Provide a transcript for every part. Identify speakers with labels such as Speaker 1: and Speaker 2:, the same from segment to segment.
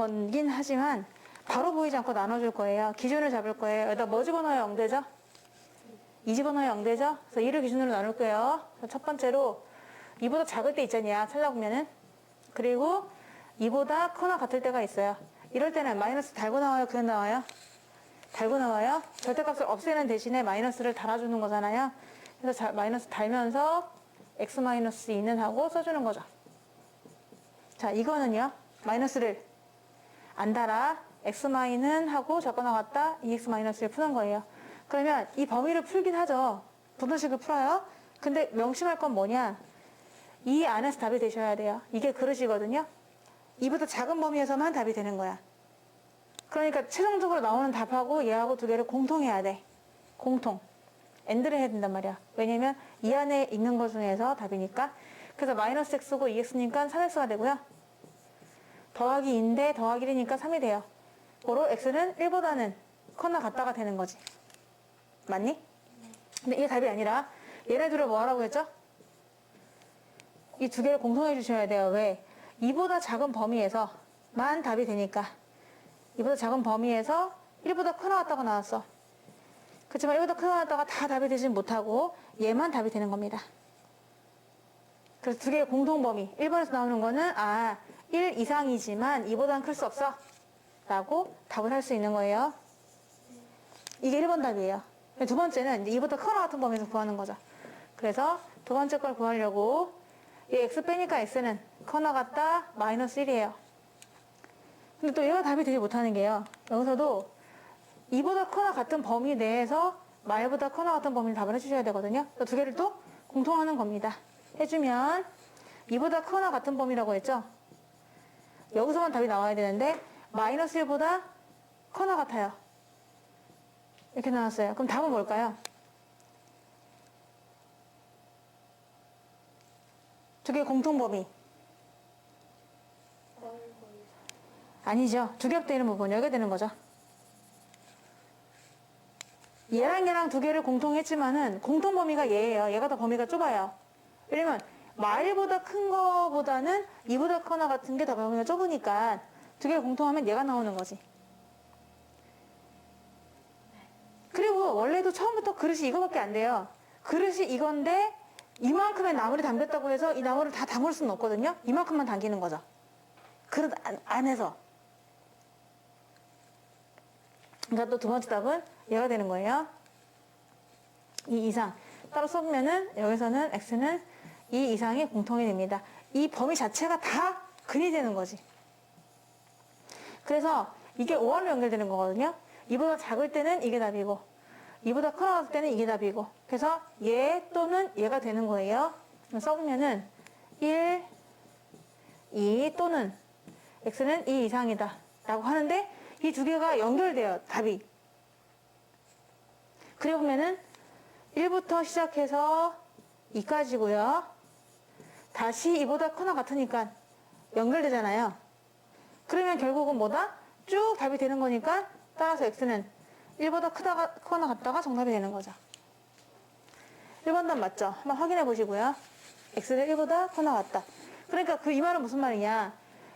Speaker 1: 거긴 하지만 바로 보이지 않고 나눠줄 거예요. 기준을 잡을 거예요. 여기다 뭐 집어넣어야 0되죠? 2 집어넣어야 0되죠? 그래서 2를 기준으로 나눌게요. 첫 번째로 2보다 작을 때 있잖냐, 찾아보면은. 그리고 2보다 크거나 같을 때가 있어요. 이럴 때는 마이너스 달고 나와요? 그냥 나와요? 달고 나와요? 절대값을 없애는 대신에 마이너스를 달아주는 거잖아요. 그래서 마이너스 달면서 x-2는 하고 써주는 거죠. 자, 이거는요. 마이너스를 안 달아 x-는 하고 적거나 같다 2x-1을 푸는 거예요. 그러면 이 범위를 풀긴 하죠. 분원식을 풀어요. 근데 명심할 건 뭐냐? 이 안에서 답이 되셔야 돼요. 이게 그릇이거든요. 이보다 작은 범위에서만 답이 되는 거야. 그러니까 최종적으로 나오는 답하고 얘하고 두 개를 공통해야 돼. 공통. AND를 해야 된단 말이야. 왜냐면 이 안에 있는 것 중에서 답이니까. 그래서 마이너스 x고 2x니까 3x가 되고요. 더하기 2인데 더하기 1이니까 3이 돼요. 고로 x는 1보다는 커나 같다가 되는 거지. 맞니? 근데 이게 답이 아니라 얘네 둘을 뭐 하라고 했죠? 이 두 개를 공통해 주셔야 돼요. 왜? 2보다 작은 범위에서만 답이 되니까. 2보다 작은 범위에서 1보다 크나 같다가 나왔어. 그렇지만 1보다 크나 같다가 다 답이 되진 못하고 얘만 답이 되는 겁니다. 그래서 두 개의 공통 범위. 1번에서 나오는 거는 1 이상이지만 2보다는 클 수 없어. 라고 답을 할 수 있는 거예요. 이게 1번 답이에요. 두 번째는 2보다 크거나 같은 범위에서 구하는 거죠. 그래서 두 번째 걸 구하려고 이 x 빼니까 x는 커나 같다 마이너스 1이에요. 근데 또 얘가 답이 되지 못하는 게요. 여기서도 2보다 커나 같은 범위 내에서 말보다 커나 같은 범위를 답을 해주셔야 되거든요. 두 개를 또 공통하는 겁니다. 해주면 2보다 커나 같은 범위라고 했죠. 여기서만 답이 나와야 되는데 마이너스 1보다 커나 같아요. 이렇게 나왔어요. 그럼 답은 뭘까요? 두 개의 공통범위. 아니죠. 두 개 합되는 부분 여기가 되는 거죠. 얘랑 두 개를 공통했지만은 공통범위가 얘예요. 얘가 더 범위가 좁아요. 왜냐면 마일보다 큰 거보다는 2보다 커나 같은 게 더 범위가 좁으니까 두 개를 공통하면 얘가 나오는 거지. 그리고 원래도 처음부터 그릇이 이거밖에 안 돼요. 그릇이 이건데 이만큼의 나물이 담겼다고 해서 이 나물을 다 담을 수는 없거든요. 이만큼만 담기는 거죠. 그릇 안에서. 그러니까 또 두 번째 답은 얘가 되는 거예요. 2 이상. 따로 써보면은 여기서는 x는 2 이상이 공통이 됩니다. 이 범위 자체가 다 근이 되는 거지. 그래서 이게 5와로 연결되는 거거든요. 이보다 작을 때는 이게 답이고 이보다 커나갈 때는 이게 답이고 그래서 얘 또는 얘가 되는 거예요. 써보면은 1, 2 또는 x는 2 이상이다 라고 하는데 이 두 개가 연결돼요. 답이. 그래 보면은 1부터 시작해서 2까지고요. 다시 이보다 커나 같으니까 연결되잖아요. 그러면 결국은 뭐다? 쭉 답이 되는 거니까 따라서 x는 1보다 크거나 같다가 정답이 되는 거죠. 1번 답 맞죠? 한번 확인해 보시고요. x는 1보다 크거나 같다. 그러니까 이 말은 무슨 말이냐?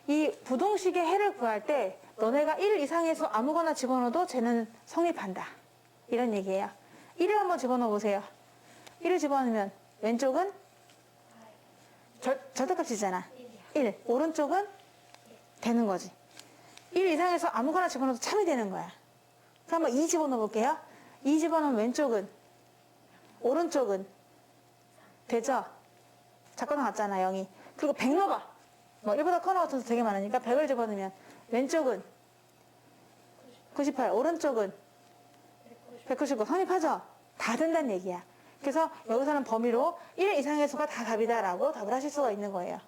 Speaker 1: 이 부동식의 해를 구할 때 너네가 1 이상에서 아무거나 집어넣어도 쟤는 성립한다. 이런 얘기예요. 1을 한번 집어넣어 보세요. 1을 집어넣으면 왼쪽은 절대값이잖아. 1. 오른쪽은 되는 거지. 1 이상에서 아무거나 집어넣어도 참이 되는 거야. 그럼 한번 2 집어넣어 볼게요. 2 집어넣으면 왼쪽은 오른쪽은 되죠? 작거나 같잖아 0이. 그리고 100 넣어봐. 뭐 1보다 커나 같아서 되게 많으니까 100을 집어넣으면 왼쪽은 98, 오른쪽은 199 성립하죠? 다 된다는 얘기야. 그래서 여기서는 범위로 1 이상에서가 다 답이다라고 답을 하실 수가 있는 거예요.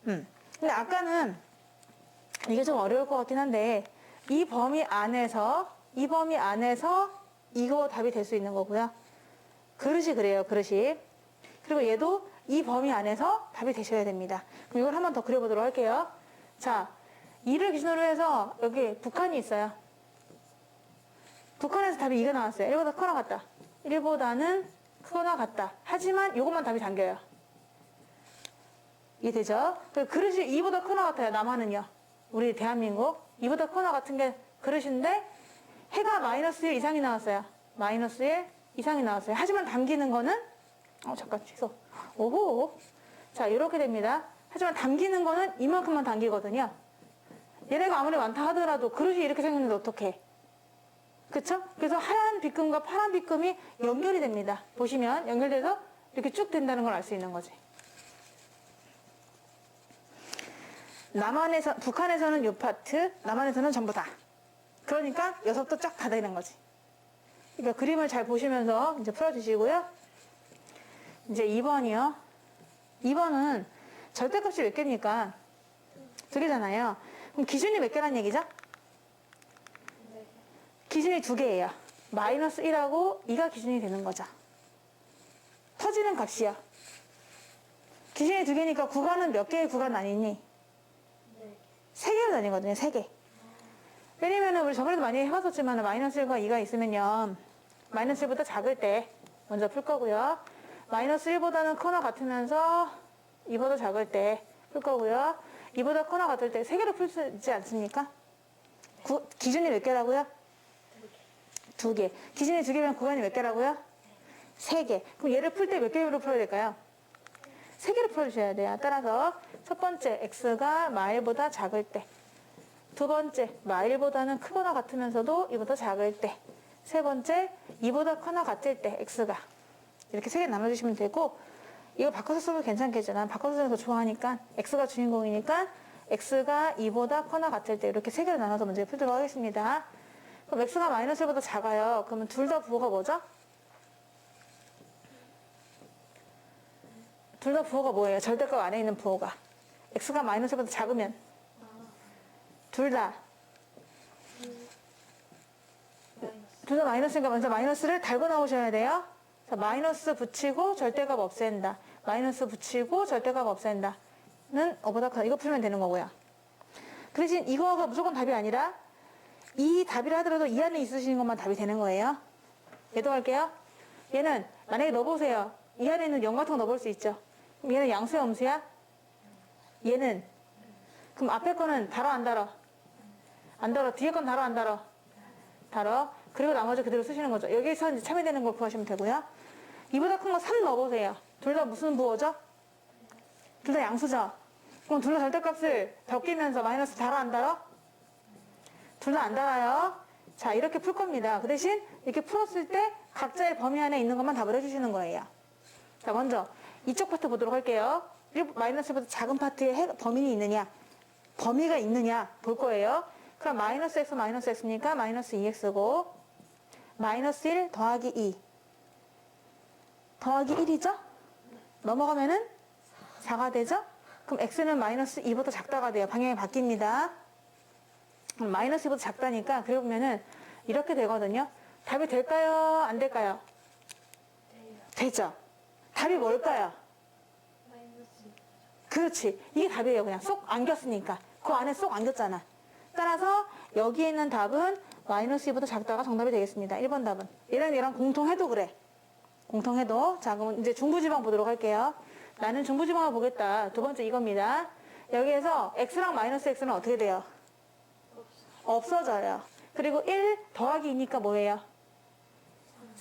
Speaker 1: 근데 아까는 이게 좀 어려울 것 같긴 한데 이 범위 안에서 이거 답이 될 수 있는 거고요. 그릇이 그래요. 그릇이. 그리고 얘도 이 범위 안에서 답이 되셔야 됩니다. 그럼 이걸 한 번 더 그려보도록 할게요. 자, 2를 기준으로 해서 여기 북한이 있어요. 북한에서 답이 2가 나왔어요. 1보다 크거나 같다. 1보다는 크거나 같다. 하지만 이것만 답이 담겨요. 이해되죠? 그릇이 2보다 크거나 같아요. 남한은요. 우리 대한민국. 이보다 커나 같은 게 그릇인데 해가 마이너스 1 이상이 나왔어요. 마이너스 1 이상이 나왔어요. 하지만 담기는 거는 잠깐 취소. 오호. 자, 이렇게 됩니다. 하지만 담기는 거는 이만큼만 담기거든요. 얘네가 아무리 많다 하더라도 그릇이 이렇게 생겼는데 어떡해. 그쵸? 그래서 하얀 빗금과 파란 빗금이 연결이 됩니다. 보시면 연결돼서 이렇게 쭉 된다는 걸 알 수 있는 거지. 북한에서는 요 파트, 남한에서는 전부 다. 그러니까 6도 쫙 다 되는 거지. 그러니까 그림을 잘 보시면서 이제 풀어주시고요. 이제 2번이요. 2번은 절대값이 몇 개입니까? 2개잖아요. 그럼 기준이 몇 개란 얘기죠? 기준이 2개예요. 마이너스 1하고 2가 기준이 되는 거죠. 터지는 값이요. 기준이 2개니까 구간은 몇 개의 구간 아니니? 3개로 다니거든요. 3개. 왜냐면 우리 저번에도 많이 해봤었지만 마이너스 1과 2가 있으면요. 마이너스 1보다 작을 때 먼저 풀 거고요. 마이너스 1보다는 커나 같으면서 2보다 작을 때 풀 거고요. 2보다 커나 같을 때 3개로 풀 수 있지 않습니까? 기준이 몇 개라고요? 2개. 기준이 2개면 구간이 몇 개라고요? 3개. 그럼 얘를 풀 때 몇 개로 풀어야 될까요? 3개로 풀어주셔야 돼요. 따라서 첫 번째 x가 마일보다 작을 때, 두 번째 마일보다는 크거나 같으면서도 이보다 작을 때, 세 번째 2보다 커나 같을 때 x가 이렇게 3개 나눠주시면 되고, 이거 바꿔서 써도 괜찮겠죠. 난 바꿔서 쓰는 거 좋아하니까 x가 주인공이니까 x가 2보다 커나 같을 때 이렇게 3개로 나눠서 문제 풀도록 하겠습니다. 그럼 x가 마이너스 1보다 작아요. 그러면 둘 다 부호가 뭐죠? 둘 다 부호가 뭐예요? 절대값 안에 있는 부호가. x가 마이너스 1보다 작으면 둘 다 마이너스니까 먼저 마이너스를 달고 나오셔야 돼요. 자, 마이너스 붙이고 절대값 없앤다. 마이너스 붙이고 절대값 없앤다. 는 어보다 커. 이거 풀면 되는 거고요. 그 대신 이거가 무조건 답이 아니라 이 답이라 하더라도 이 안에 있으시는 것만 답이 되는 거예요. 얘도 할게요. 얘는 만약에 넣어보세요. 이 안에는 0 같은 거 넣어볼 수 있죠. 그럼 얘는 양수야 음수야? 얘는 그럼 앞에 거는 달어 안 달어? 안 달어. 뒤에 건 달어 안 달어? 달어. 그리고 나머지 그대로 쓰시는 거죠. 여기서 이제 참여되는 걸 구하시면 되고요. 이보다 큰 거 3 넣어보세요. 둘 다 무슨 부호죠? 둘 다 양수죠? 그럼 둘 다 절대값을 벗기면서 마이너스 달어 안 달어? 둘 다 안 달아요. 자, 이렇게 풀 겁니다. 그 대신 이렇게 풀었을 때 각자의 범위 안에 있는 것만 답을 해주시는 거예요. 자, 먼저 이쪽 파트 보도록 할게요. 마이너스보다 작은 파트에 범위가 있느냐 볼 거예요. 그럼 마이너스 x 마이너스 x니까 마이너스 2x고 마이너스 1 더하기 2 더하기 1이죠? 넘어가면은 4가 되죠? 그럼 x는 마이너스 2보다 작다가 돼요. 방향이 바뀝니다. 그럼 마이너스 2보다 작다니까 그래 보면은 이렇게 되거든요. 답이 될까요? 안 될까요? 되죠? 답이 뭘까요? 그렇지. 이게 답이에요. 그냥 쏙 안겼으니까. 그 안에 쏙 안겼잖아. 따라서 여기에 있는 답은 마이너스 2보다 작다가 정답이 되겠습니다. 1번 답은. 얘랑 공통해도 그래. 공통해도. 자, 그럼 이제 중부지방 보도록 할게요. 나는 중부지방을 보겠다. 두 번째 이겁니다. 여기에서 x랑 마이너스 x는 어떻게 돼요? 없어져요. 그리고 1 더하기 2니까 뭐예요?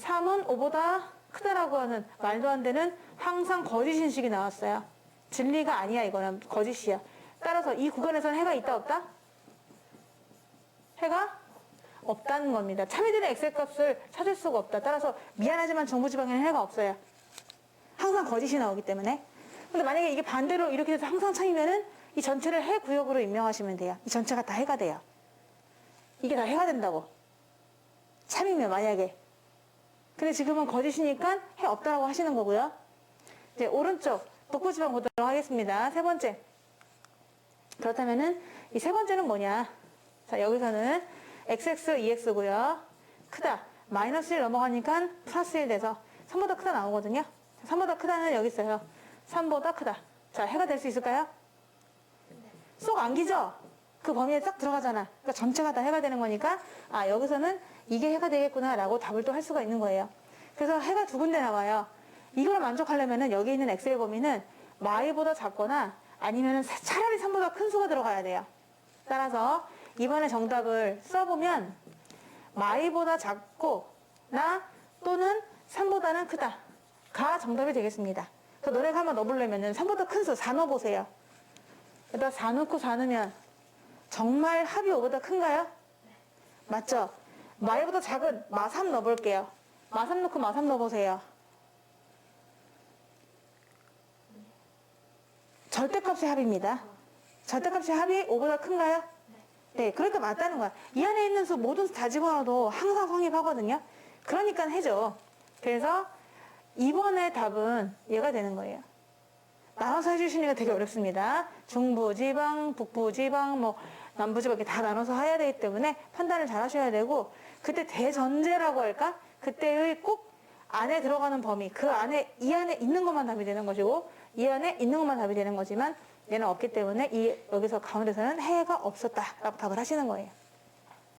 Speaker 1: 3은 5보다 크다라고 하는 말도 안 되는 항상 거짓 인식이 나왔어요. 진리가 아니야. 이거는 거짓이야. 따라서 이 구간에서는 해가 있다 없다? 해가 없다는 겁니다. 참이되는 x의 값을 찾을 수가 없다. 따라서 미안하지만 정부지방에는 해가 없어요. 항상 거짓이 나오기 때문에. 근데 만약에 이게 반대로 이렇게 돼서 항상 참이면은 이 전체를 해 구역으로 임명하시면 돼요. 이 전체가 다 해가 돼요. 이게 다 해가 된다고. 참이면 만약에. 근데 지금은 거짓이니까 해 없다라고 하시는 거고요. 이제 오른쪽 북부지방 보도록 하겠습니다. 세 번째. 그렇다면은 이 세 번째는 뭐냐? 자, 여기서는 xx 2x고요. 크다. 마이너스 1 넘어가니까 플러스 1 돼서 3보다 크다 나오거든요. 3보다 크다는 여기 있어요. 3보다 크다. 자, 해가 될 수 있을까요? 쏙 안기죠? 그 범위에 딱 들어가잖아. 그러니까 전체가 다 해가 되는 거니까 아, 여기서는 이게 해가 되겠구나 라고 답을 또 할 수가 있는 거예요. 그래서 해가 두 군데 나와요. 이걸 만족하려면은 여기 있는 x의 범위는 y보다 작거나 아니면은 차라리 3보다 큰 수가 들어가야 돼요. 따라서 이번에 정답을 써보면 마이보다 작고 나 또는 3보다는 크다 가 정답이 되겠습니다. 그래서 너네가 한번 넣어보려면 3보다 큰 수 4 넣어보세요. 여기다 4 넣고 4 넣으면 정말 합이 5보다 큰가요? 맞죠? 마이보다 작은 마3 넣어볼게요. 마3 넣고 마3 넣어보세요. 절대값의 합입니다. 절대값의 합이 5보다 큰가요? 네, 그러니까 맞다는 거야. 이 안에 있는 수 모든 수 다 집어넣어도 항상 성립하거든요. 그러니까 해줘. 그래서 이번에 답은 얘가 되는 거예요. 나눠서 해주시니까 되게 어렵습니다. 중부지방, 북부지방, 뭐 남부지방 이렇게 다 나눠서 해야 되기 때문에 판단을 잘 하셔야 되고 그때 대전제라고 할까? 그때의 꼭 안에 들어가는 범위, 그 안에 이 안에 있는 것만 답이 되는 것이고 이 안에 있는 것만 답이 되는 거지만 얘는 없기 때문에 여기서 가운데서는 해가 없었다라고 답을 하시는 거예요.